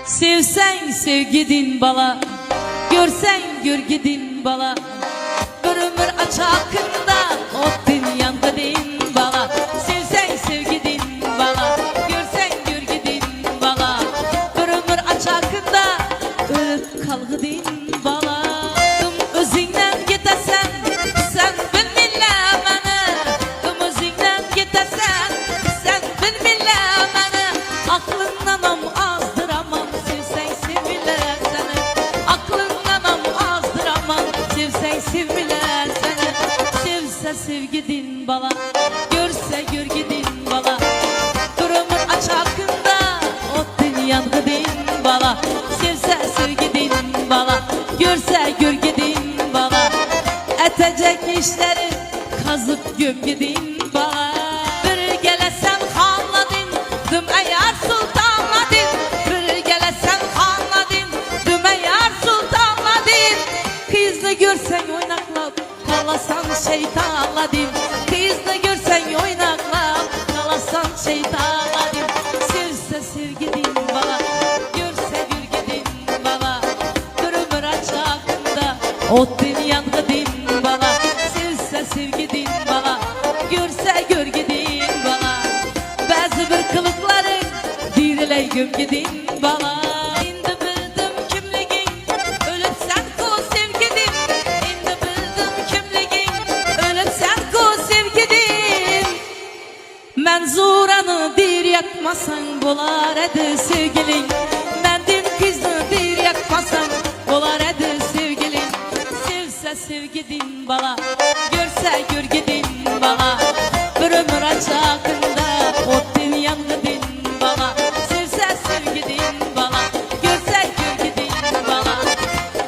Sevsen sevgidin bala, görsen görgidin bala. Bir ömür açakında otun yangıdin bala. Sevsen sevgidin bala, görsen görgidin bala. Bir ömür açakında ölüp kalgıdin bala. Özünden gidesen sen bilmile beni. Özünden gidesen sen bilmile beni. Aklından azdıramam sevsen sevmiler seni. Aklından azdıramam sevsen sevmiler seni. Sevse sevgidin bala, görse görgidin bala. Durumun açakında otun yangıdin bala. Sevse sevgidin bala, görse görgidin bala. Etecek işleri kazıp gömgidin bala. Bir gelesen xanladın, dümeyar sultanladın. Bir gelesen xanladın, dümeyar sultanladın. Kızını görsen oynaklap, kalasan şeytanladın. Kızını görsen oynaklap, kalasan şeytanladın. Sevse sevgidin bala, görse görgidin bala. Bir ömür açakında otun yangıdin bala. Sevse sevgidin bala, görse görgidin bala. Bazı bir kılıkların diriley gömgidin bala. İndi bildim kimligin, ölüp sen ko sevgidin. İndi bildim kimligin, ölüp sen ko sevgidin. Menzuranı dir yakmasan bolar edi sevgilin. Mendin kızını dir yakmasan bolar edi sevgilin. Sevse sevgidin bala, görse görgidin bala. Bir ömür açakında otun yangıdin bala. Sevse sevgidin bala, görse görgidin bala.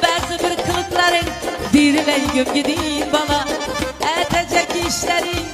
Bazı bir kılıkların diriley gömgidin bala. Etecek işlerin